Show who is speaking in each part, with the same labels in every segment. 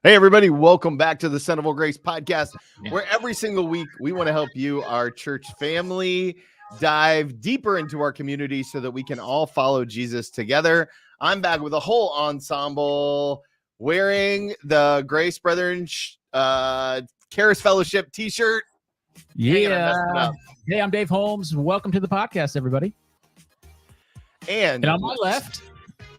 Speaker 1: Hey, everybody, welcome back to the Son of All Grace podcast, where every single week we want to help you, our church family, dive deeper into our community so that we can all follow Jesus together. I'm back with a whole ensemble wearing the Grace Brethren Charis Fellowship t-shirt.
Speaker 2: Yeah. Hey, I'm Dave Holmes. Welcome to the podcast, everybody.
Speaker 1: And
Speaker 2: on my left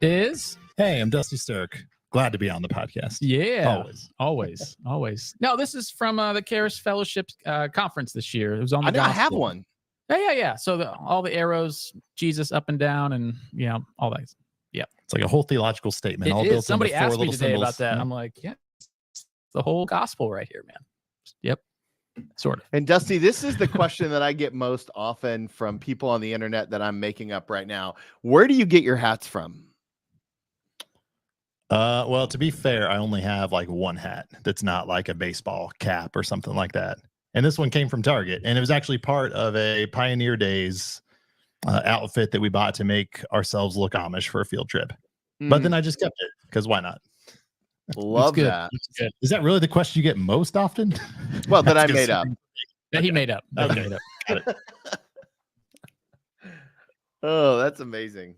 Speaker 2: is...
Speaker 3: Hey, I'm Dusty Stirk. Glad to be on the podcast.
Speaker 2: Yeah, always. No, this is from the Charis Fellowship conference this year. It was on the
Speaker 1: I have one.
Speaker 2: Yeah. So all the arrows, Jesus up and down, and all that. Yeah,
Speaker 3: it's like a whole theological statement.
Speaker 2: It is. Somebody asked me today about that. I'm like, yeah, it's the whole gospel right here, man. Yep. Sort of.
Speaker 1: And Dusty, this is the question that I get most often from people on the internet that I'm making up right now. Where do you get your hats from?
Speaker 3: Well, to be fair, I only have like one hat that's not like a baseball cap or something like that. And this one came from Target, and it was actually part of a Pioneer Days outfit that we bought to make ourselves look Amish for a field trip. But then I just kept it because why not?
Speaker 1: Love that.
Speaker 3: Is that really the question you get most often?
Speaker 1: Well, that I made up.
Speaker 2: That he made up.
Speaker 3: Okay. Got it.
Speaker 1: Oh, that's amazing.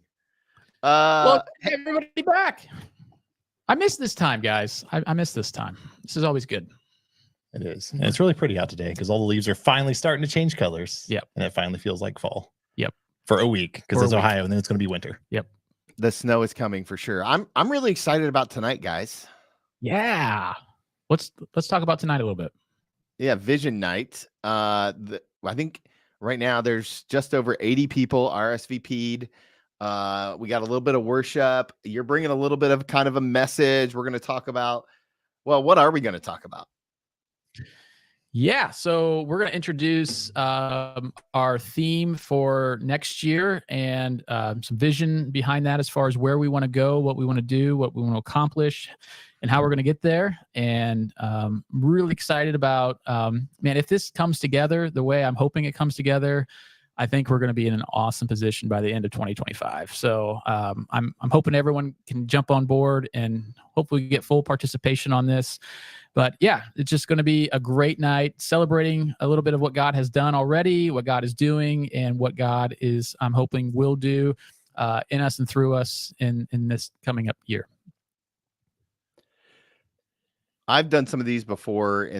Speaker 2: Well, hey, everybody back. I miss this time, guys. I miss this time. This is always good.
Speaker 3: It is. And it's really pretty out today because all the leaves are finally starting to change colors.
Speaker 2: Yep.
Speaker 3: And it finally feels like fall.
Speaker 2: Yep.
Speaker 3: For a week because it's Ohio and then it's going to be winter.
Speaker 2: Yep.
Speaker 1: The snow is coming for sure. I'm really excited about tonight, guys.
Speaker 2: Yeah. Let's talk about tonight a little bit.
Speaker 1: Yeah, Vision Night. I think right now there's just over 80 people RSVP'd. We got a little bit of worship. You're bringing a little bit of kind of a message. We're going to talk about, well, what are we going to talk about?
Speaker 2: Yeah, so we're going to introduce our theme for next year and some vision behind that as far as where we want to go, what we want to do, what we want to accomplish, and how we're going to get there. And really excited about, man, if this comes together the way I'm hoping it comes together, I think we're going to be in an awesome position by the end of 2025. So I'm hoping everyone can jump on board and hopefully get full participation on this. But yeah, it's just going to be a great night celebrating a little bit of what God has done already, what God is doing, and what God is, I'm hoping, will do in us and through us in this coming up year.
Speaker 1: I've done some of these before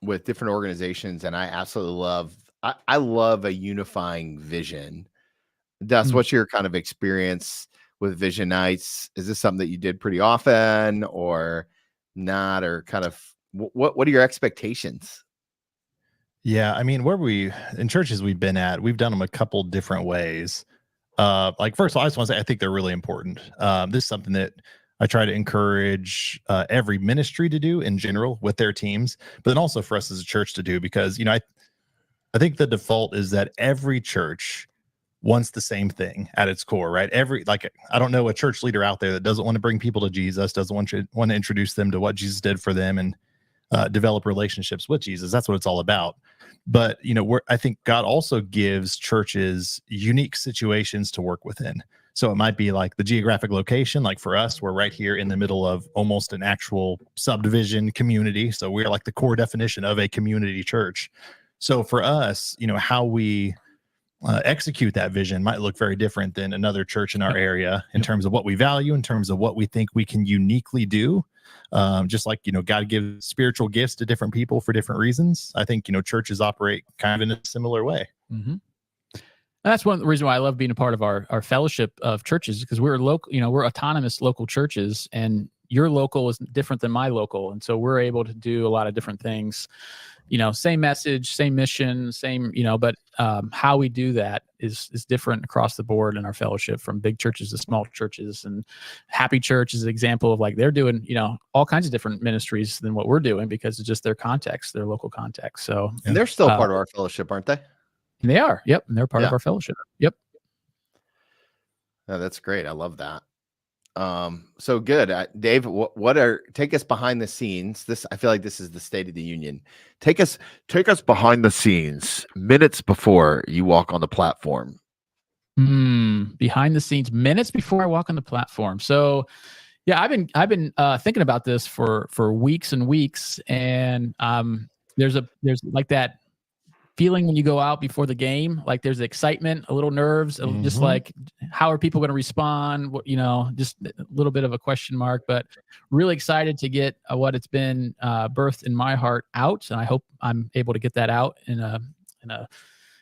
Speaker 1: with different organizations, and I absolutely love I love a unifying vision. Dust, what's your kind of experience with Vision Nights? Is this something that you did pretty often or not, or kind of what are your expectations?
Speaker 3: Yeah, I mean, in churches we've been at, we've done them a couple different ways. Like, first of all, I just want to say I think they're really important. This is something that I try to encourage every ministry to do in general with their teams, but then also for us as a church to do, because I think the default is that every church wants the same thing at its core, right? I don't know a church leader out there that doesn't want to bring people to Jesus, doesn't want to introduce them to what Jesus did for them and develop relationships with Jesus. That's what it's all about. But, I think God also gives churches unique situations to work within. So it might be like the geographic location, like for us, we're right here in the middle of almost an actual subdivision community. So we're like the core definition of a community church. So for us, how we execute that vision might look very different than another church in our area in terms of what we value, in terms of what we think we can uniquely do. Just like, God gives spiritual gifts to different people for different reasons. I think, churches operate kind of in a similar way.
Speaker 2: Mm-hmm. That's one of the reasons why I love being a part of our fellowship of churches, because we're local, we're autonomous local churches, and your local is different than my local. And so we're able to do a lot of different things, same message, same mission, same, but how we do that is different across the board in our fellowship, from big churches to small churches. And Happy Church is an example of, like, they're doing, all kinds of different ministries than what we're doing because it's just their context, their local context. So
Speaker 1: and they're still part of our fellowship, aren't they?
Speaker 2: They are. Yep. And they're part of our fellowship. Yep.
Speaker 1: Oh, that's great. I love that. So good. Dave, take us behind the scenes. I feel like this is the State of the Union. Take us behind the scenes minutes before you walk on the platform.
Speaker 2: Behind the scenes minutes before I walk on the platform. So Yeah, I've been thinking about this for weeks and weeks, and there's like that feeling when you go out before the game, like there's excitement, a little nerves, just like how are people going to respond? Just a little bit of a question mark, but really excited to get what it's been birthed in my heart out, and I hope I'm able to get that out in a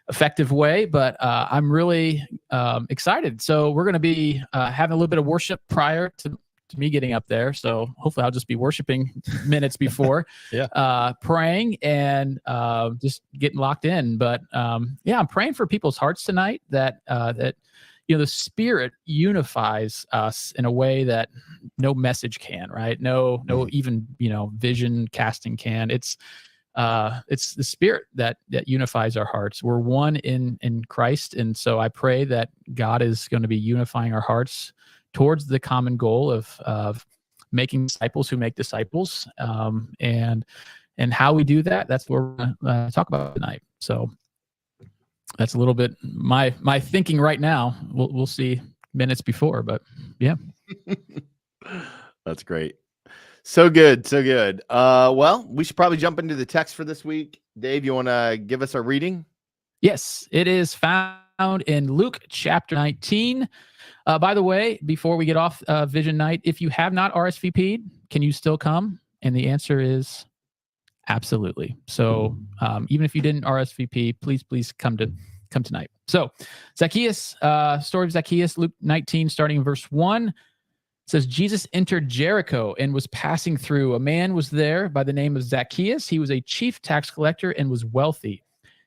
Speaker 2: effective way. But I'm really excited. So we're going to be having a little bit of worship prior to me getting up there. So hopefully I'll just be worshiping minutes before, praying and just getting locked in. But yeah, I'm praying for people's hearts tonight that the Spirit unifies us in a way that no message can, right? No even vision casting can. It's the Spirit that unifies our hearts. We're one in Christ, and so I pray that God is going to be unifying our hearts towards the common goal of making disciples who make disciples, and how we do that. That's what we're going to talk about tonight. So that's a little bit my thinking right now. We'll see minutes before, but yeah.
Speaker 1: That's great. So good. Well, we should probably jump into the text for this week. Dave, you want to give us a reading?
Speaker 2: Yes, it is found in Luke chapter 19. By the way, before we get off Vision Night, if you have not RSVP'd, can you still come? And the answer is absolutely. So even if you didn't RSVP, please come tonight. So Zacchaeus, story of Zacchaeus, Luke 19, starting in verse 1. Says, Jesus entered Jericho and was passing through. A man was there by the name of Zacchaeus. He was a chief tax collector and was wealthy.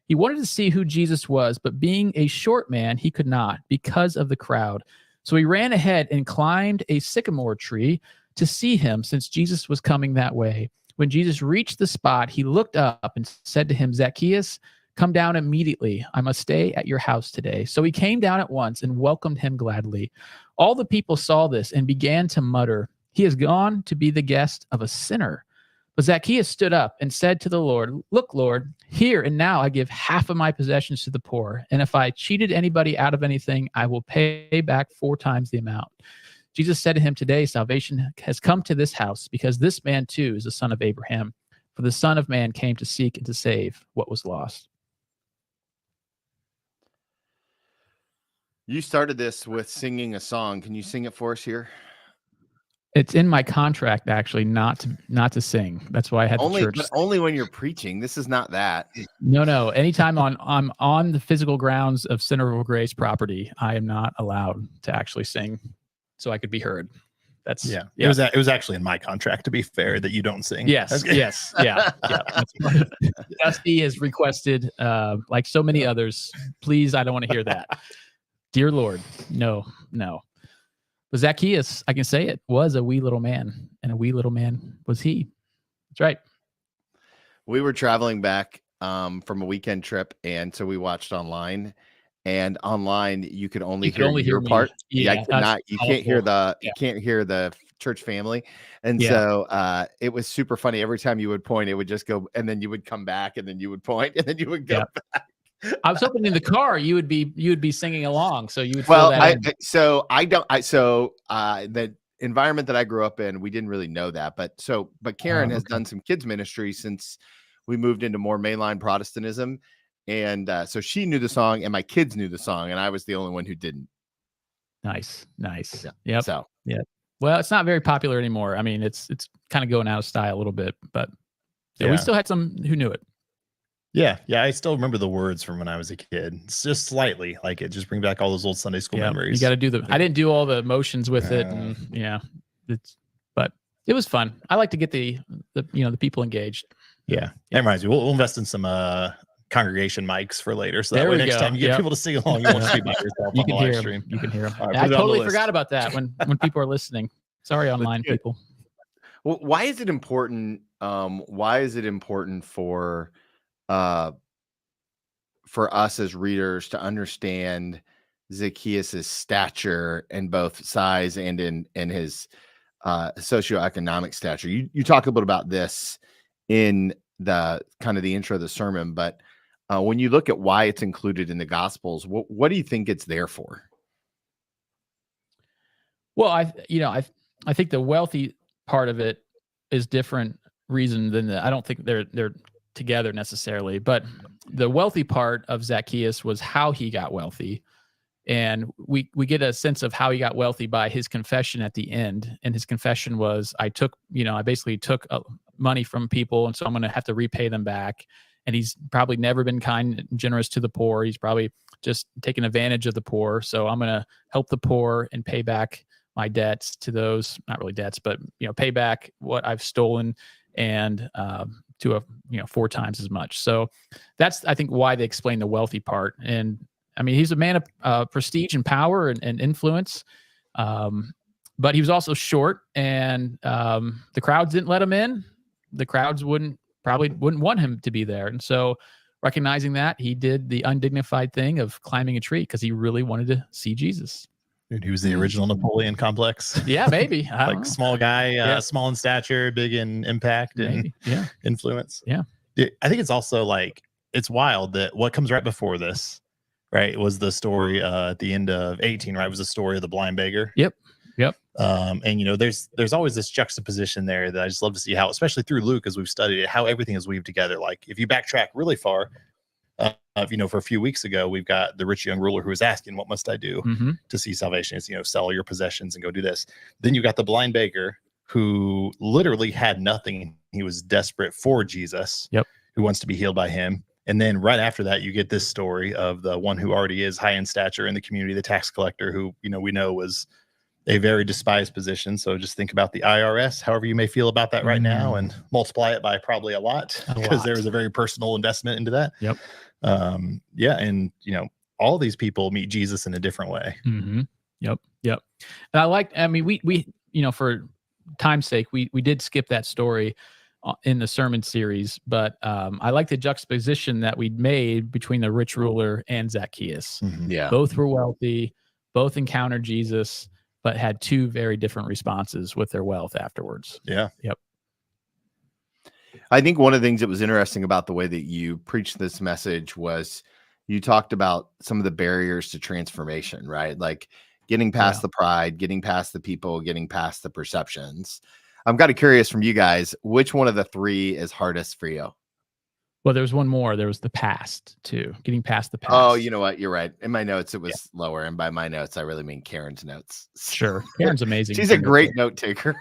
Speaker 2: He wanted to see who Jesus was, but being a short man, he could not because of the crowd. So he ran ahead and climbed a sycamore tree to see him, since Jesus was coming that way. When Jesus reached the spot, he looked up and said to him, Zacchaeus, come down immediately. I must stay at your house today. So he came down at once and welcomed him gladly. All the people saw this and began to mutter, he has gone to be the guest of a sinner. But Zacchaeus stood up and said to the Lord, look, Lord, here and now I give half of my possessions to the poor. And if I cheated anybody out of anything, I will pay back 4 times the amount. Jesus said to him, today salvation has come to this house, because this man too is the son of Abraham. For the Son of Man came to seek and to save what was lost.
Speaker 1: You started this with singing a song. Can you sing it for us here?
Speaker 2: It's in my contract, actually, not to sing. That's why I had the church.
Speaker 1: But only when you're preaching. This is not that.
Speaker 2: No. Anytime I'm on the physical grounds of Centerville Grace property, I am not allowed to actually sing, so I could be heard. That's
Speaker 3: yeah. It was actually in my contract, to be fair, that you don't sing.
Speaker 2: Yes. Yeah. Dusty has requested, like so many others, please, I don't want to hear that. Dear Lord, no. But Zacchaeus, I can say it, was a wee little man, and a wee little man was he. That's right.
Speaker 1: We were traveling back from a weekend trip, and so we watched online. And online, you could only hear your part.
Speaker 2: Yeah,
Speaker 1: I cannot. You can't hear the church family, and so it was super funny. Every time you would point, it would just go, and then you would come back, and then you would point, and then you would go back.
Speaker 2: I was hoping in the car you would be singing along, so you would.
Speaker 1: The environment that I grew up in, we didn't really know that, but Karen has done some kids ministry since we moved into more mainline Protestantism, and so she knew the song, and my kids knew the song, and I was the only one who didn't.
Speaker 2: Nice.
Speaker 1: Yeah.
Speaker 2: Yep.
Speaker 1: So
Speaker 2: yeah. Well, it's not very popular anymore. I mean, it's kind of going out of style a little bit, but we still had some who knew it.
Speaker 3: Yeah. I still remember the words from when I was a kid. It's just slightly like it just brings back all those old Sunday school memories.
Speaker 2: You got to do I didn't do all the motions with it, and but it was fun. I like to get the people engaged.
Speaker 3: Yeah. That reminds me. We'll invest in some congregation mics for later, so that way next time you get people to sing along, you won't just be by yourself.
Speaker 2: You can hear them. You can hear them. I totally forgot about that when people are listeing. Sorry, online people.
Speaker 1: Well, why is it important? Why is it important for us as readers to understand Zacchaeus's stature in both size and in his socioeconomic stature? You talk a bit about this in the kind of the intro of the sermon, but when you look at why it's included in the Gospels, what do you think it's there for?
Speaker 2: Well, I I think the wealthy part of it is different reason than I don't think they're together necessarily, but the wealthy part of Zacchaeus was how he got wealthy. And we get a sense of how he got wealthy by his confession at the end. And his confession was, I basically took money from people, and so I'm going to have to repay them back. And he's probably never been kind and generous to the poor. He's probably just taken advantage of the poor. So I'm going to help the poor and pay back my debts to those, not really debts, but pay back what I've stolen, and to 4 times as much. So that's, I think, why they explain the wealthy part. And I mean, he's a man of prestige and power and influence, but he was also short, and the crowds didn't let him in. The crowds probably wouldn't want him to be there. And so, recognizing that, he did the undignified thing of climbing a tree because he really wanted to see Jesus.
Speaker 3: Dude, he was the original Napoleon complex.
Speaker 2: Yeah, maybe.
Speaker 3: Like small guy, small in stature, big in impact and influence.
Speaker 2: Yeah.
Speaker 3: Dude, I think it's also like, it's wild that what comes right before this, right, was the story at the end of 18, right? It was the story of the blind beggar.
Speaker 2: Yep.
Speaker 3: And there's always this juxtaposition there that I just love to see how, especially through Luke, as we've studied it, how everything is weaved together. Like if you backtrack really far, for a few weeks ago, we've got the rich young ruler who was asking, what must I do to see salvation? It's, sell your possessions and go do this. Then you got the blind beggar who literally had nothing. He was desperate for Jesus, who wants to be healed by him. And then right after that, you get this story of the one who already is high in stature in the community, the tax collector, who, we know was a very despised position. So just think about the IRS, however you may feel about that right now, and multiply it by probably a lot, because there was a very personal investment into that. And all these people meet Jesus in a different way.
Speaker 2: And I mean, we for time's sake, we did skip that story in the sermon series, but I like the juxtaposition that we made between the rich ruler and Zacchaeus. Both were wealthy, both encountered Jesus, but had 2 very different responses with their wealth afterwards.
Speaker 1: I think one of the things that was interesting about the way that you preached this message was you talked about some of the barriers to transformation, right? Like getting past the pride, getting past the people, getting past the perceptions. I'm kind of curious from you guys, which one of the 3 is hardest for you?
Speaker 2: Well, there's one more. There was the past too, getting past the past.
Speaker 1: Oh, you know what? You're right. In my notes, it was lower. And by my notes, I really mean Karen's notes.
Speaker 2: Sure. Karen's amazing.
Speaker 1: She's a great note taker.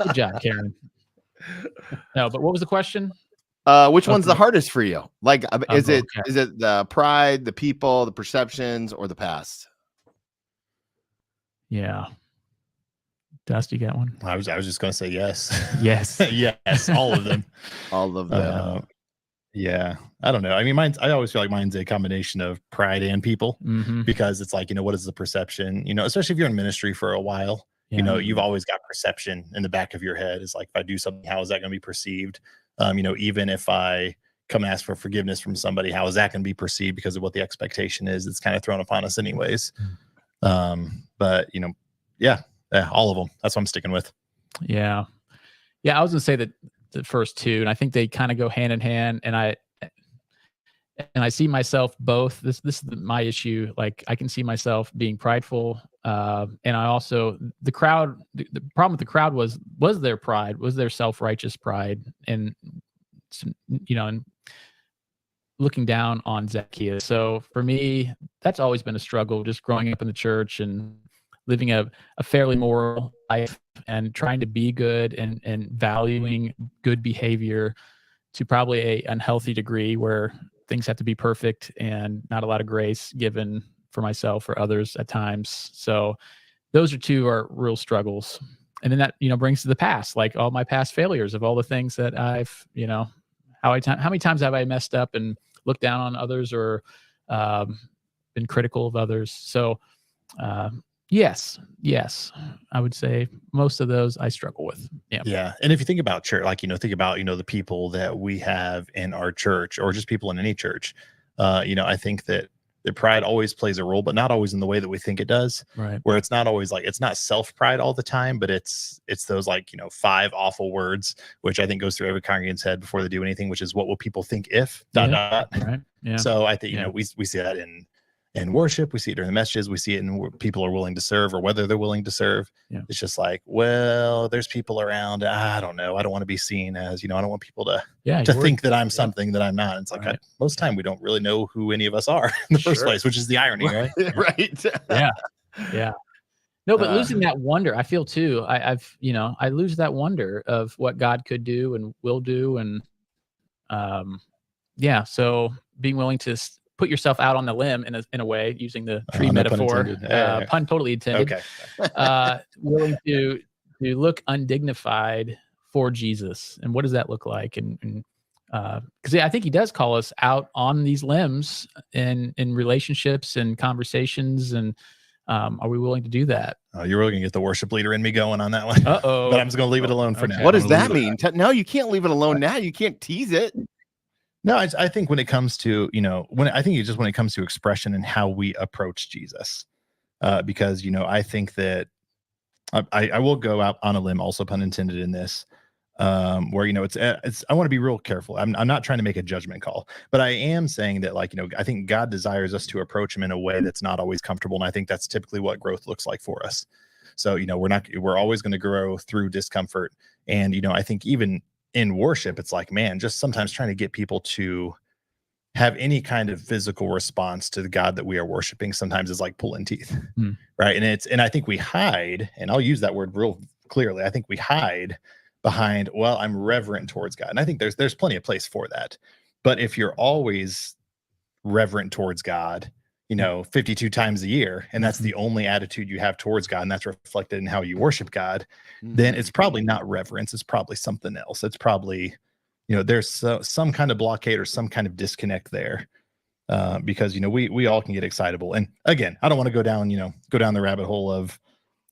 Speaker 2: Good job, Karen. No, but what was the question?
Speaker 1: Which one's the hardest for you? Like, is it the pride, the people, the perceptions, or the past?
Speaker 2: Yeah. Dusty, got one?
Speaker 3: I was just going to say yes.
Speaker 2: Yes.
Speaker 3: Yes. All of them.
Speaker 1: All of them.
Speaker 3: Yeah. I don't know. I mean, I always feel like mine's a combination of pride and people, because it's like, what is the perception, especially if you're in ministry for a while, you've always got perception in the back of your head. It's like, if I do something, how is that going to be perceived? Even if I come and ask for forgiveness from somebody, how is that going to be perceived because of what the expectation is? It's kind of thrown upon us anyways. But all of them. That's what I'm sticking with.
Speaker 2: Yeah. I was going to say that the first 2, and I think they kind of go hand in hand. And I see myself both. This is my issue. Like I can see myself being prideful. And I also, the crowd, the problem with the crowd was their pride, was their self-righteous pride. And, and looking down on Zacchaeus. So for me, that's always been a struggle, just growing up in the church and living a fairly moral life and trying to be good and valuing good behavior to probably a unhealthy degree where things have to be perfect and not a lot of grace given for myself or others at times. So those are 2 real struggles. And then that, brings to the past, like all my past failures of all the things that I've, how many times have I messed up and looked down on others or been critical of others? So, yes, I would say most of those I struggle with.
Speaker 3: Yeah. And if you think about church, like, think about, the people that we have in our church or just people in any church, I think that the pride always plays a role, but not always in the way that we think it does.
Speaker 2: Right.
Speaker 3: Where it's not always like, it's not self-pride all the time, but it's those 5 awful words, which I think goes through every congregant's head before they do anything, which is what will people think if ...
Speaker 2: Right. Yeah.
Speaker 3: So I think, we see that in in worship, we see it during the messages, we see it in where people are willing to serve or whether they're willing to serve.
Speaker 2: Yeah.
Speaker 3: It's just like, well, there's people around. I don't know. I don't want to be seen as, I don't want people to think that I'm something that I'm not. It's like,
Speaker 2: Right.
Speaker 3: most of the time we don't really know who any of us are in the first place, which is the irony, right?
Speaker 1: Right.
Speaker 2: Yeah. No, but losing that wonder, I feel too. I lose that wonder of what God could do and will do, and so being willing to put yourself out on the limb in a way, using the tree
Speaker 3: No pun
Speaker 2: metaphor,
Speaker 3: intended.
Speaker 2: pun totally intended.
Speaker 3: Okay.
Speaker 2: Willing to look undignified for Jesus, and what does that look like? And because I think he does call us out on these limbs in relationships and conversations, and are we willing to do that?
Speaker 3: Oh, you're really gonna get the worship leader in me going on that one.
Speaker 2: Uh-oh.
Speaker 3: But I'm just gonna leave it alone for now.
Speaker 1: What does that mean? No, you can't leave it alone now. You can't tease it.
Speaker 3: No, I think when it comes to, when it comes to expression and how we approach Jesus, because, I think that I will go out on a limb, also pun intended in this, where, it's, I want to be real careful. I'm not trying to make a judgment call, but I am saying that, I think God desires us to approach him in a way that's not always comfortable. And I think that's typically what growth looks like for us. So, we're always going to grow through discomfort. And, I think even in worship, it's like, man, just sometimes trying to get people to have any kind of physical response to the God that we are worshiping sometimes is like pulling teeth. Right. And I think we hide, and I'll use that word real clearly. I think we hide behind, well, I'm reverent towards God. And I think there's plenty of place for that. But if you're always reverent towards God, 52 times a year, and that's the only attitude you have towards God, and that's reflected in how you worship God, then it's probably not reverence. It's probably something else. It's probably, there's some kind of blockade or some kind of disconnect there, because, we all can get excitable. And again, I don't want to go down the rabbit hole of,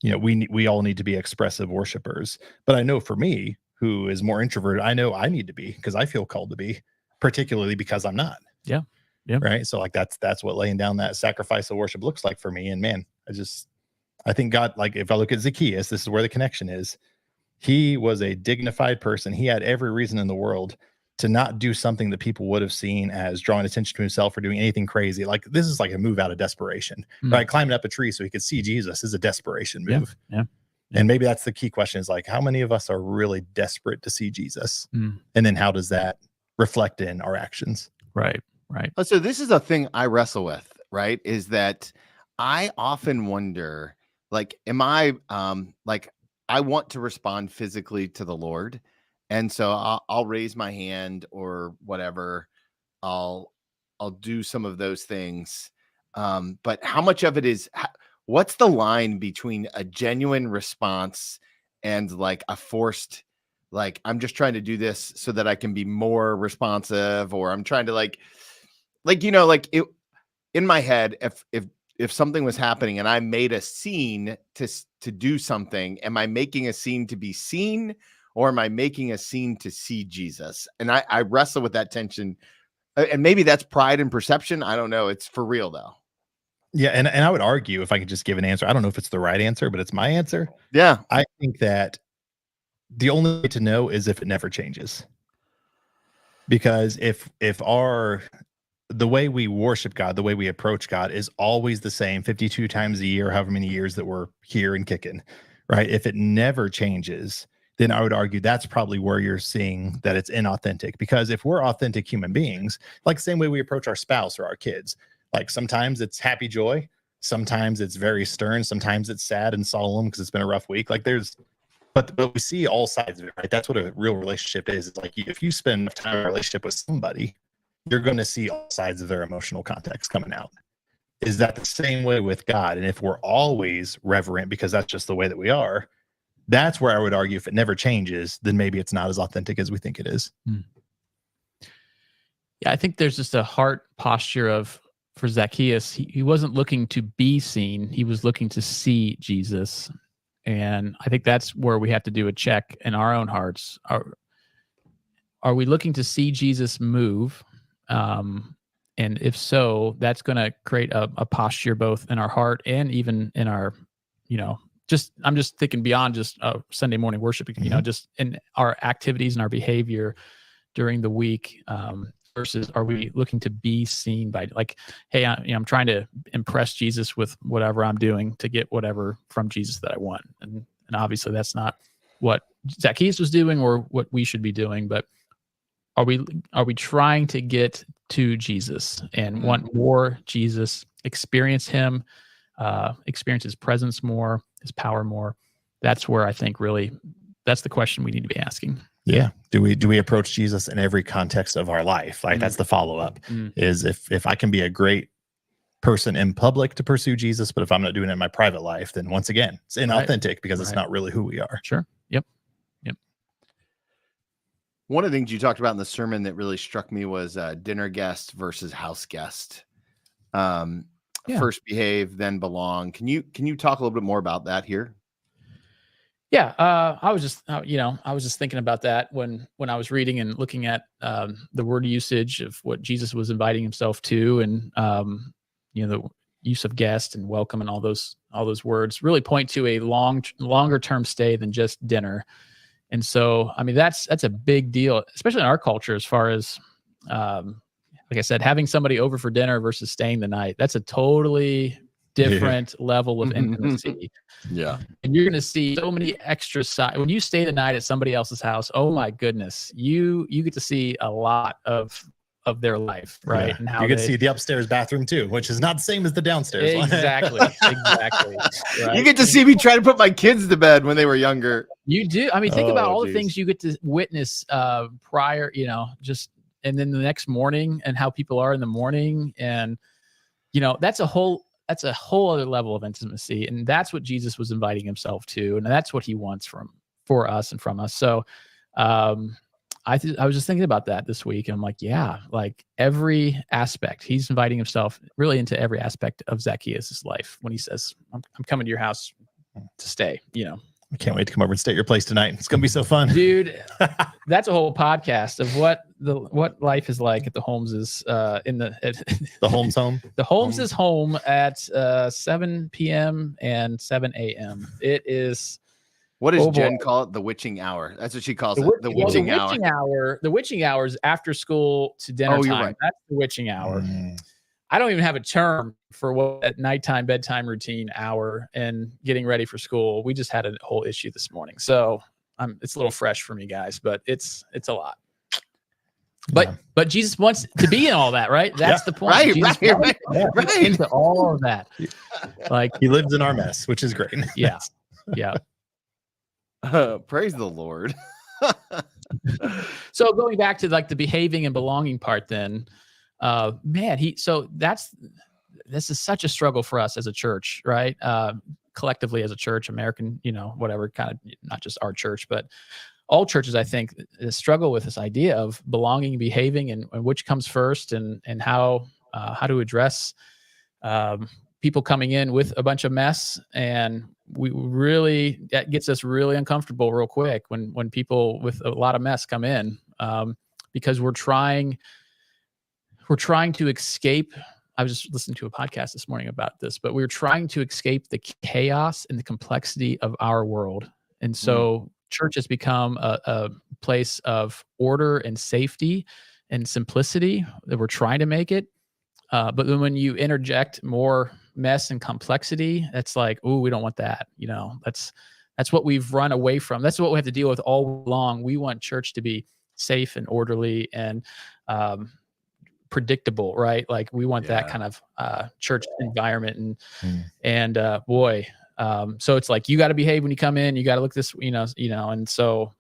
Speaker 3: we all need to be expressive worshipers. But I know for me, who is more introverted, I know I need to be, because I feel called to be, particularly because I'm not.
Speaker 2: Yeah.
Speaker 3: Right. So that's what laying down that sacrifice of worship looks like for me. And man, I think God, like if I look at Zacchaeus, this is where the connection is. He was a dignified person. He had every reason in the world to not do something that people would have seen as drawing attention to himself or doing anything crazy. Like this is like a move out of desperation, right? Climbing up a tree so he could see Jesus is a desperation move.
Speaker 2: Yeah.
Speaker 3: And maybe that's the key question is like, how many of us are really desperate to see Jesus? And then how does that reflect in our actions?
Speaker 2: Right.
Speaker 1: So this is a thing I wrestle with, right? Is that I often wonder, like, am I, I want to respond physically to the Lord. And so I'll raise my hand or whatever. I'll do some of those things. But how much of it is, what's the line between a genuine response and like a forced, like, I'm just trying to do this so that I can be more responsive, or I'm trying to like it in my head, if something was happening and I made a scene to do something, am I making a scene to be seen, or am I making a scene to see Jesus? And I wrestle with that tension, and maybe that's pride and perception. I don't know. It's for real though.
Speaker 3: Yeah. And I would argue, if I could just give an answer, I don't know if it's the right answer, but it's my answer.
Speaker 1: Yeah.
Speaker 3: I think that the only way to know is if it never changes. Because if the way we worship God, the way we approach God is always the same 52 times a year, however many years that we're here and kicking, right? If it never changes, then I would argue that's probably where you're seeing that it's inauthentic. Because if we're authentic human beings, like the same way we approach our spouse or our kids, like sometimes it's happy joy, sometimes it's very stern, sometimes it's sad and solemn because it's been a rough week. Like but we see all sides of it, right? That's what a real relationship is. It's like if you spend enough time in a relationship with somebody, you're going to see all sides of their emotional context coming out. Is that the same way with God? And if we're always reverent, because that's just the way that we are, that's where I would argue if it never changes, then maybe it's not as authentic as we think it is.
Speaker 2: Yeah, I think there's just a heart posture for Zacchaeus. He wasn't looking to be seen. He was looking to see Jesus. And I think that's where we have to do a check in our own hearts. Are we looking to see Jesus move? And if so, that's going to create a posture both in our heart and even in our, I'm just thinking beyond just Sunday morning worship, just in our activities and our behavior during the week. versus are we looking to be seen by, like, hey, I'm trying to impress Jesus with whatever I'm doing to get whatever from Jesus that I want. And obviously that's not what Zacchaeus was doing or what we should be doing, but are we trying to get to Jesus and want more Jesus, experience him, experience his presence more, his power more? That's where I think really that's the question we need to be asking.
Speaker 3: Yeah. Do we approach Jesus in every context of our life? Like that's the follow-up is if I can be a great person in public to pursue Jesus, but if I'm not doing it in my private life, then once again, it's inauthentic because it's not really who we are.
Speaker 2: Sure. Yep.
Speaker 1: One of the things you talked about in the sermon that really struck me was dinner guest versus house guest. First behave, then belong. Can you talk a little bit more about that here?
Speaker 2: Yeah, I was just thinking about that when I was reading and looking at the word usage of what Jesus was inviting himself to, and the use of guest and welcome and all those words really point to a longer term stay than just dinner. And so, I mean, that's a big deal, especially in our culture, as far as like I said, having somebody over for dinner versus staying the night. That's a totally different level of intimacy.
Speaker 1: Yeah.
Speaker 2: And you're going to see so many extra sides. When you stay the night at somebody else's house, oh my goodness, you get to see a lot of their life, right?
Speaker 3: Yeah.
Speaker 2: And how
Speaker 3: you get to see the upstairs bathroom too, which is not the same as the downstairs one.
Speaker 2: Exactly. Right?
Speaker 1: You get to see me try to put my kids to bed when they were younger.
Speaker 2: You do. I mean, think about all the things you get to witness prior, just, and then the next morning and how people are in the morning. And, that's a whole other level of intimacy. And that's what Jesus was inviting himself to. And that's what he wants for us and from us. So I was just thinking about that this week. And I'm like, yeah, like every aspect, he's inviting himself really into every aspect of Zacchaeus' life when he says, I'm coming to your house to stay,
Speaker 3: I can't wait to come over and stay at your place tonight. It's going to be so fun.
Speaker 2: Dude, that's a whole podcast of what life is like at the Holmes's
Speaker 3: the Holmes home.
Speaker 2: The Holmes's home at 7 p.m. and 7 a.m. It is.
Speaker 1: What does Jen call it? The witching hour. That's what she calls it. The witching hour. The witching hour is after school to dinner time. Right.
Speaker 2: That's the witching hour. I don't even have a term for what that nighttime bedtime routine hour and getting ready for school. We just had a whole issue this morning. It's a little fresh for me, guys, but it's a lot. But Jesus wants to be in all that, right? That's the point. Right. Into all of that. Like
Speaker 3: he lives in our mess, which is great.
Speaker 2: Yeah.
Speaker 1: Praise the Lord.
Speaker 2: So going back to like the behaving and belonging part, then, this is such a struggle for us as a church, right? Collectively as a church, American, whatever kind of, not just our church, but all churches, I think, struggle with this idea of belonging, behaving, and which comes first, and how to address people coming in with a bunch of mess. And that gets us really uncomfortable real quick when people with a lot of mess come in, because we're trying to escape. I was just listening to a podcast this morning about this, but we're trying to escape the chaos and the complexity of our world. And so church has become a place of order and safety and simplicity that we're trying to make it. But then when you interject more mess and complexity, that's like, oh, we don't want that. That's what we've run away from. That's what we have to deal with all along. We want church to be safe and orderly and predictable, right? Like we want that kind of church environment. So it's like, you got to behave when you come in, you got to look this, and so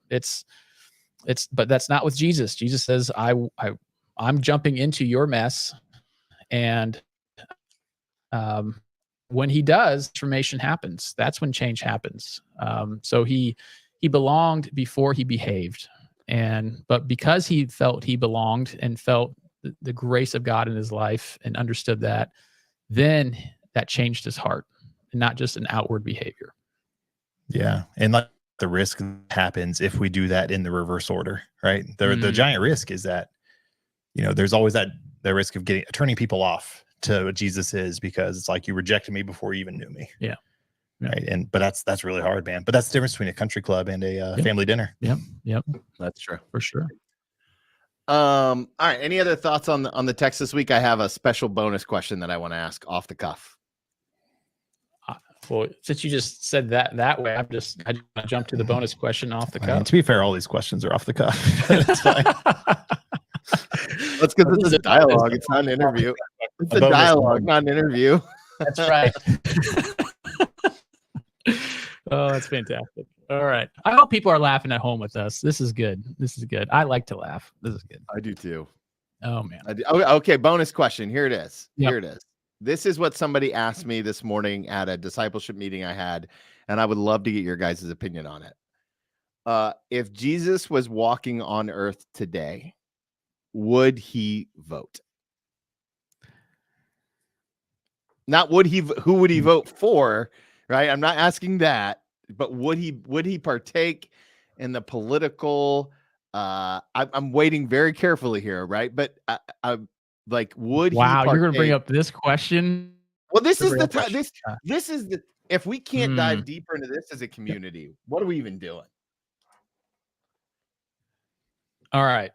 Speaker 2: but that's not with Jesus. Jesus says, I'm jumping into your mess. And when he does, transformation happens. That's when change happens. So he belonged before he behaved. But because he felt he belonged and felt the grace of God in his life and understood that, then that changed his heart, and not just an outward behavior.
Speaker 3: Yeah. And like the risk happens if we do that in the reverse order, right? The giant risk is that, there's always the risk of turning people off to what Jesus is, because it's like, you rejected me before you even knew me.
Speaker 2: Yeah.
Speaker 3: Right. But that's really hard, man. But that's the difference between a country club and a family dinner.
Speaker 2: Yep.
Speaker 1: That's true.
Speaker 2: For sure.
Speaker 1: All right. Any other thoughts on the text this week? I have a special bonus question that I want to ask off the cuff.
Speaker 2: Well, since you just said that way, I just jump to the bonus question off the
Speaker 3: I mean,
Speaker 2: cuff.
Speaker 3: to be fair, all these questions are off the cuff. That's fine.
Speaker 1: Let's get this is a dialogue. It's not an interview. It's a dialogue, not an interview.
Speaker 2: That's right. Oh, that's fantastic. All right. I hope people are laughing at home with us. This is good. This is good. I like to laugh. This is good.
Speaker 1: I do too.
Speaker 2: Oh, man.
Speaker 1: I do. Okay. Bonus question. Here it is.
Speaker 2: Yep.
Speaker 1: Here it is. This is what somebody asked me this morning at a discipleship meeting I had, and I would love to get your guys' opinion on it. If Jesus was walking on earth today, would he vote? Not would he, who would he vote for, right? I'm not asking that, but would he partake in the political, I'm waiting very carefully here, right? But I'm like, would
Speaker 2: wow,
Speaker 1: he
Speaker 2: you're going to bring
Speaker 1: partake-
Speaker 2: up this question?
Speaker 1: Well, this is
Speaker 2: Bring
Speaker 1: the
Speaker 2: up
Speaker 1: time.
Speaker 2: question.
Speaker 1: This is the, if we can't dive deeper into this as a community, what are we even doing?
Speaker 2: All right.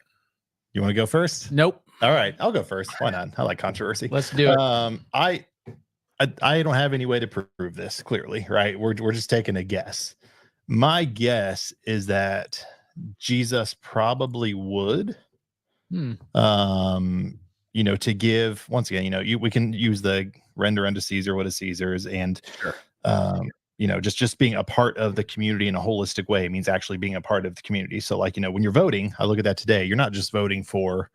Speaker 3: You want to go first?
Speaker 2: Nope.
Speaker 3: All right, I'll go first. Why not? I like controversy.
Speaker 2: Let's do it.
Speaker 3: I don't have any way to prove this clearly, right? We're just taking a guess. My guess is that Jesus probably would. To give, once again, we can use the render unto Caesar what is Caesar's, and
Speaker 1: Sure.
Speaker 3: just being a part of the community in a holistic way means actually being a part of the community. So when you're voting, I look at that today, you're not just voting for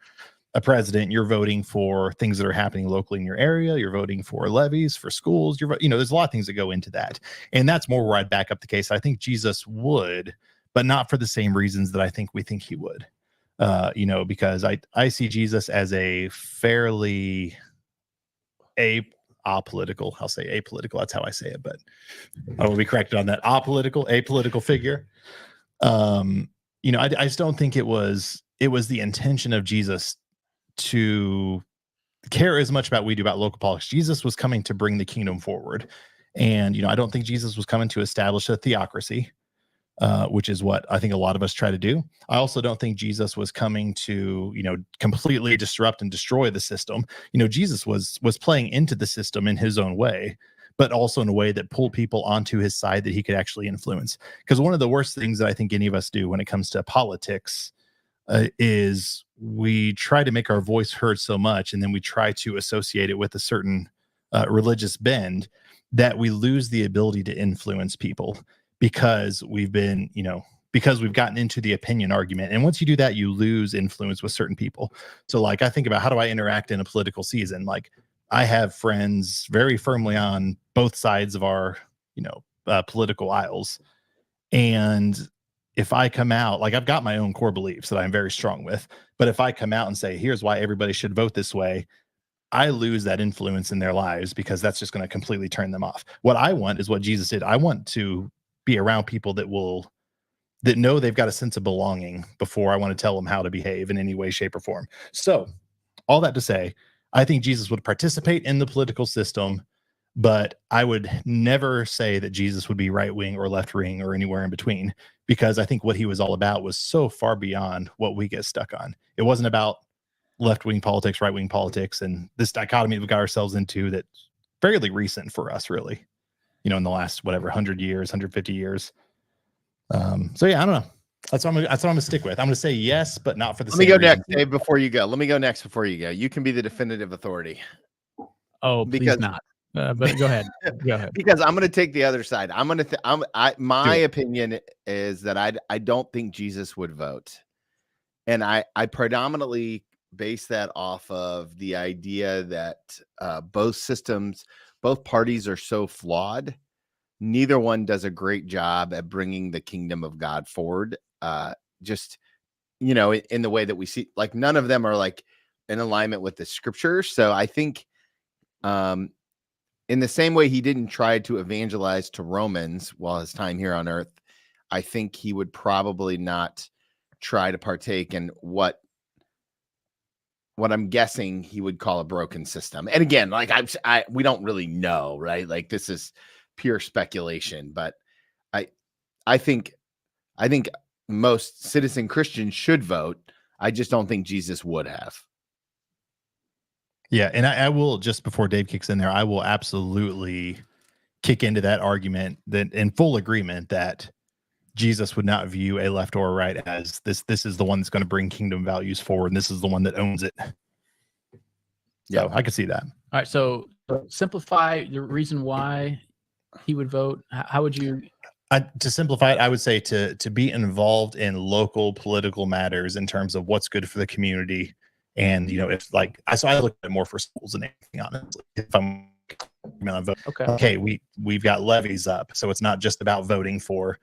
Speaker 3: a president, you're voting for things that are happening locally in your area. You're voting for levies, for schools. There's a lot of things that go into that. And that's more where I'd back up the case. I think Jesus would, but not for the same reasons that I think we think he would. Because I see Jesus as a fairly apolitical, I'll say apolitical, that's how I say it, but I will be corrected on that. Apolitical figure. I just don't think it was the intention of Jesus to care as much about we do about local politics. Jesus was coming to bring the kingdom forward. And, I don't think Jesus was coming to establish a theocracy, which is what I think a lot of us try to do. I also don't think Jesus was coming to, completely disrupt and destroy the system. Jesus was playing into the system in his own way, but also in a way that pulled people onto his side that he could actually influence. Because one of the worst things that I think any of us do when it comes to politics is we try to make our voice heard so much, and then we try to associate it with a certain religious bend that we lose the ability to influence people because we've gotten into the opinion argument. And once you do that, you lose influence with certain people. So I think about, how do I interact in a political season? I have friends very firmly on both sides of our, political aisles. And if I come out, I've got my own core beliefs that I'm very strong with, but if I come out and say, here's why everybody should vote this way, I lose that influence in their lives because that's just going to completely turn them off. What I want is what Jesus did. I want to be around people that know they've got a sense of belonging before I want to tell them how to behave in any way, shape, or form. So all that to say, I think Jesus would participate in the political system, but I would never say that Jesus would be right wing or left wing or anywhere in between, because I think what he was all about was so far beyond what we get stuck on. It wasn't about left wing politics, right wing politics, and this dichotomy we got ourselves into that's fairly recent for us, really, in the last 100 years, 150 years. So yeah, I don't know. That's what I'm gonna stick with. I'm gonna say yes, but not for the same
Speaker 1: Let me go
Speaker 3: reasons.
Speaker 1: next, Dave, before you go. Let me go next before you go. You can be the definitive authority.
Speaker 2: Oh, please
Speaker 1: because-
Speaker 2: not. But go ahead. Go ahead.
Speaker 1: Because I'm going to take the other side. My opinion is that I don't think Jesus would vote. And I predominantly base that off of the idea that both parties are so flawed. Neither one does a great job at bringing the kingdom of God forward. Just, in the way that we see, none of them are in alignment with the scripture. So I think, in the same way he didn't try to evangelize to Romans while his time here on earth, I think he would probably not try to partake in what I'm guessing he would call a broken system. And again, we don't really know, right? This is pure speculation, but I think most citizen Christians should vote. I just don't think Jesus would have.
Speaker 3: Yeah, and I will, just before Dave kicks in there, I will absolutely kick into that argument that in full agreement that Jesus would not view a left or a right as this is the one that's going to bring kingdom values forward, and this is the one that owns it.
Speaker 1: Yeah,
Speaker 3: So I could see that.
Speaker 2: All right. So simplify the reason why he would vote. How would you?
Speaker 3: To simplify it, I would say to be involved in local political matters in terms of what's good for the community. And, you know, if like, so I look at it more for schools than anything, honestly. If I'm going to vote, okay, we've got levies up. So it's not just about voting for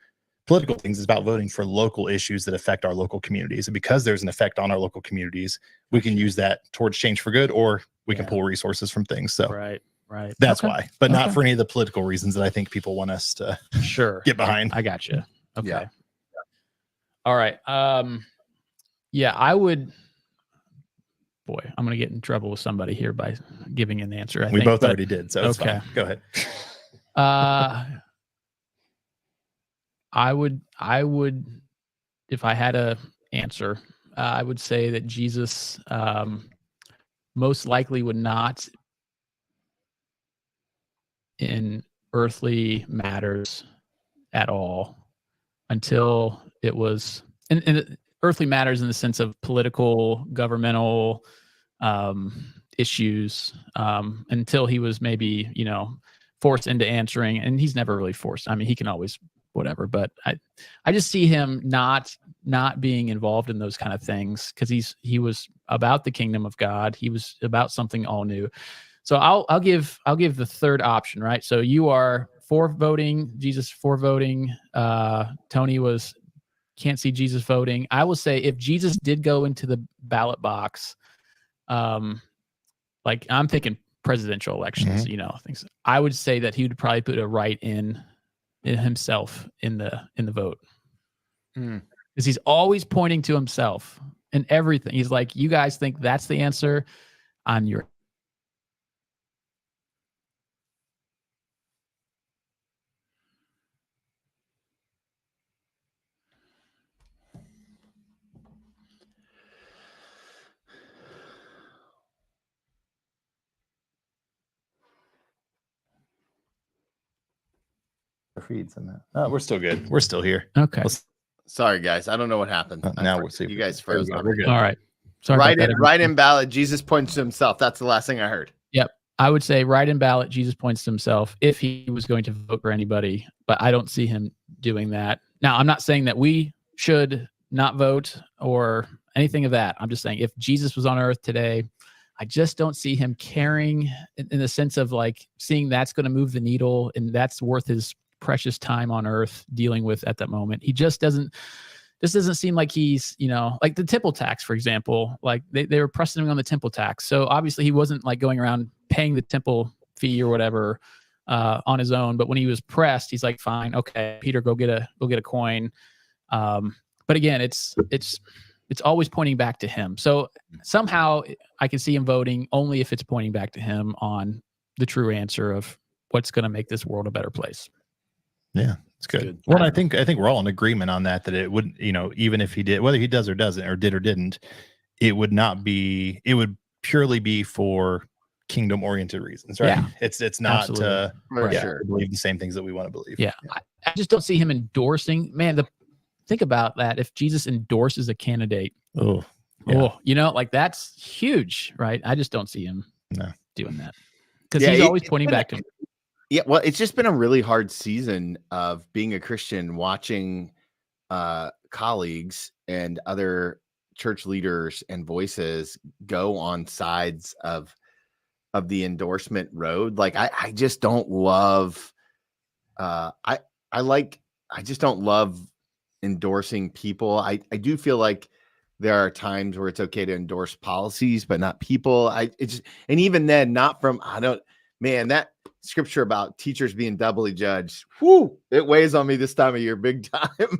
Speaker 3: political things. It's about voting for local issues that affect our local communities. And because there's an effect on our local communities, we can use that towards change for good, or we can pull resources from things. So
Speaker 2: right.
Speaker 3: That's why, but not for any of the political reasons that I think people want us to get behind.
Speaker 2: I got you. Okay.
Speaker 1: Yeah.
Speaker 2: All right. Yeah, I would. Boy, I'm going to get in trouble with somebody here by giving an answer.
Speaker 3: We both already did, so it's fine. Go ahead.
Speaker 2: I would, if I had a answer, I would say that Jesus most likely would not, in earthly matters at all, until it was in earthly matters in the sense of political, governmental issues, until he was maybe, you know, forced into answering. And he's never really forced. I mean, he can always whatever, but I just see him not being involved in those kind of things, because he was about the kingdom of God. He was about something all new. So I'll give the third option, right? So you are for voting, Jesus for voting. Tony was can't see Jesus voting. I will say if Jesus did go into the ballot box, like I'm thinking presidential elections, you know, things. I would say that he would probably put a right in himself in the vote, because he's always pointing to himself in everything. He's like, you guys think that's the answer? I'm your.
Speaker 3: Feeds in that. Oh, we're still good. We're still here.
Speaker 2: Okay.
Speaker 1: Sorry, guys. I don't know what happened.
Speaker 3: Now we'll see.
Speaker 1: You guys froze.
Speaker 3: We're good.
Speaker 2: All right. Sorry.
Speaker 1: Write in ballot. Jesus points to himself. That's the last thing I heard.
Speaker 2: Yep. I would say write in ballot. Jesus points to himself if he was going to vote for anybody, but I don't see him doing that. Now, I'm not saying that we should not vote or anything of that. I'm just saying if Jesus was on earth today, I just don't see him caring in the sense of like seeing that's going to move the needle and that's worth his precious time on earth dealing with at that moment. He just doesn't. This doesn't seem like he's, you know, like the temple tax, for example, like they were pressing him on the temple tax. So obviously he wasn't like going around paying the temple fee or whatever on his own. But when he was pressed, he's like, fine, okay, Peter, go get a coin. But again, it's always pointing back to him. So somehow I can see him voting only if it's pointing back to him on the true answer of what's going to make this world a better place.
Speaker 3: Yeah, it's good. Well, I think we're all in agreement on that it wouldn't, you know, even if he did, whether he does or doesn't, or did or didn't, it would would purely be for kingdom oriented reasons, right?
Speaker 2: Yeah,
Speaker 3: it's not to
Speaker 1: sure.
Speaker 3: believe the same things that we want to believe.
Speaker 2: Yeah. I just don't see him endorsing, think about that. If Jesus endorses a candidate, you know, like that's huge, right? I just don't see him doing that, because he's always pointing back to him.
Speaker 1: Yeah, well, it's just been a really hard season of being a Christian, watching colleagues and other church leaders and voices go on sides of the endorsement road. Like I just don't love I just don't love endorsing people. I do feel like there are times where it's okay to endorse policies, but not people. And even then, not from that scripture about teachers being doubly judged. Whoo, it weighs on me this time of year, big time.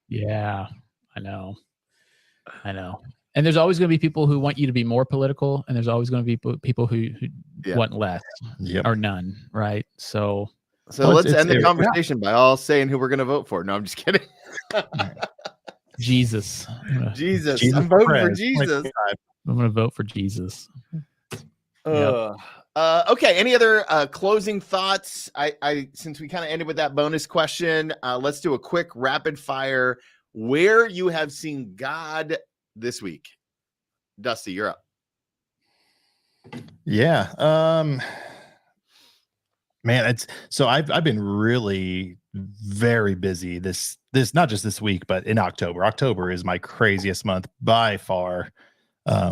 Speaker 2: Yeah, I know. And there's always going to be people who want you to be more political, and there's always going to be people who want less or none, right? So
Speaker 1: let's end the conversation by all saying who we're going to vote for. No, I'm just kidding.
Speaker 2: Jesus.
Speaker 1: Jesus.
Speaker 3: Jesus
Speaker 1: I'm voting for
Speaker 3: Perez,
Speaker 1: Jesus.
Speaker 3: 2025.
Speaker 2: I'm gonna vote for Jesus.
Speaker 1: Okay. Any other closing thoughts? I since we kind of ended with that bonus question, let's do a quick rapid fire. Where you have seen God this week? Dusty, you're up.
Speaker 3: Yeah. Man, it's so I've been really very busy this not just this week, but in October. October is my craziest month by far.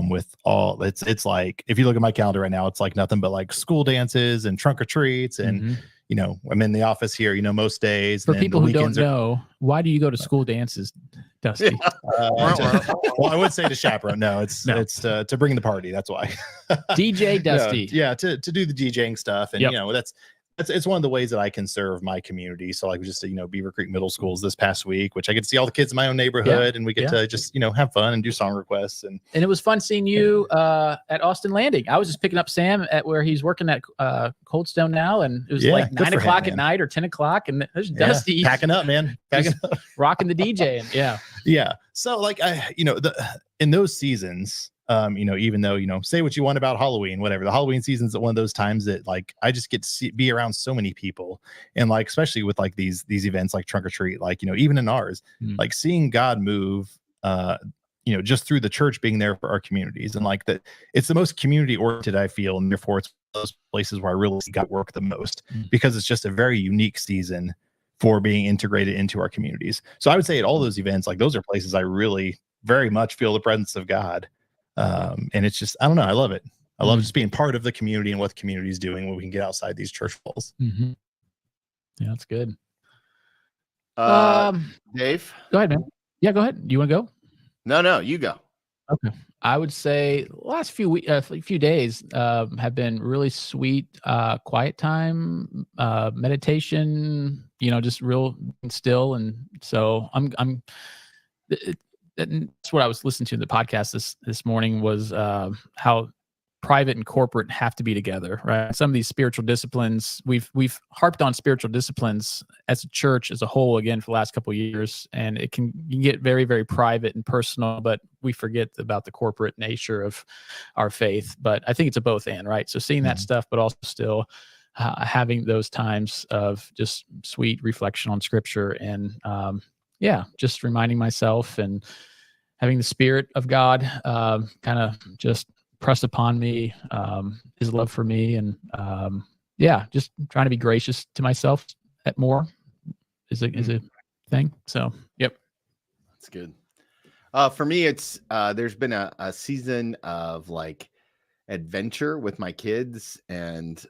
Speaker 3: With all it's like if you look at my calendar right now, it's like nothing but like school dances and trunk or treats, and you know, I'm in the office here, you know, most days.
Speaker 2: For
Speaker 3: and
Speaker 2: people who don't know, why do you go to school dances, Dusty?
Speaker 3: Well, I would say to chaperone. No, it's to bring the party. That's why.
Speaker 2: DJ Dusty.
Speaker 3: Yeah, to do the DJing stuff, and
Speaker 2: Yep.
Speaker 3: you know, it's one of the ways that I can serve my community. So like just, you know, Beaver Creek Middle Schools this past week, which I get to see all the kids in my own neighborhood, and we get to just, you know, have fun and do song requests. And
Speaker 2: it was fun seeing you at Austin Landing. I was just picking up Sam at where he's working at Cold Stone now, and it was like 9 o'clock at night or 10 o'clock, and there's Dusty
Speaker 3: packing up, man, packing up,
Speaker 2: rocking the DJ, and yeah.
Speaker 3: So like you know, in those seasons, you know, even though, you know, say what you want about Halloween, whatever, the Halloween season is one of those times that like I just get to be around so many people, and like especially with like these events like trunk or treat, like, you know, even in ours, like seeing God move, you know, just through the church being there for our communities, and like that, it's the most community oriented I feel, and therefore it's those places where I really see God work the most, because it's just a very unique season for being integrated into our communities. So I would say at all those events, like those are places I really very much feel the presence of God. And it's just, I don't know, I love it. I love just being part of the community and what the community is doing when we can get outside these church walls.
Speaker 2: Yeah, that's good.
Speaker 1: Dave,
Speaker 2: go ahead, man. Yeah, go ahead. Do you want to go?
Speaker 1: No, you go.
Speaker 2: Okay. I would say the last few days have been really sweet, quiet time, meditation, you know, just real still. And so that's what I was listening to in the podcast this morning, was how private and corporate have to be together, right? Some of these spiritual disciplines, we've harped on spiritual disciplines as a church as a whole again for the last couple of years, and you can get very, very private and personal, but we forget about the corporate nature of our faith. But I think it's a both and, right? So seeing that stuff, but also still having those times of just sweet reflection on Scripture, and just reminding myself and having the Spirit of God kind of just press upon me, his love for me, and just trying to be gracious to myself at more is a thing. So yep,
Speaker 1: that's good. For me, it's there's been a season of like adventure with my kids, and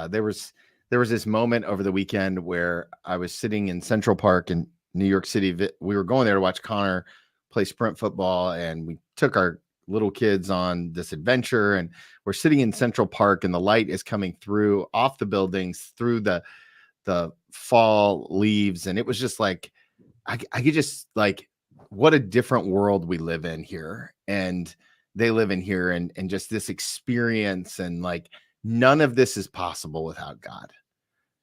Speaker 1: there was this moment over the weekend where I was sitting in Central Park in New York City. We were going there to watch Connor play sprint football, and we took our little kids on this adventure, and we're sitting in Central Park, and the light is coming through off the buildings through the fall leaves, and it was just like I could just like, what a different world we live in here, and they live in here, and just this experience, and like none of this is possible without God.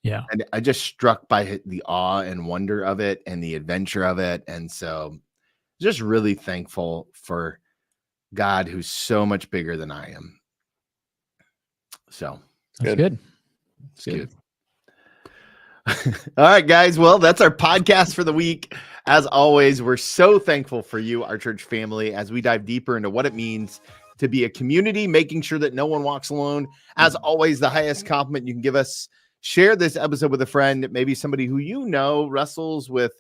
Speaker 2: Yeah.
Speaker 1: And I just struck by the awe and wonder of it and the adventure of it. And so just really thankful for God, who's so much bigger than I am. So
Speaker 2: that's good.
Speaker 1: It's good. All right, guys. Well, that's our podcast for the week. As always, we're so thankful for you, our church family, as we dive deeper into what it means to be a community, making sure that no one walks alone. As always, the highest compliment you can give us: share this episode with a friend, maybe somebody who you know wrestles with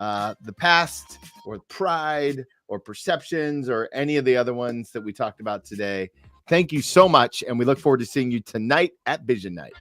Speaker 1: the past or pride or perceptions or any of the other ones that we talked about today. Thank you so much, and we look forward to seeing you tonight at Vision Night.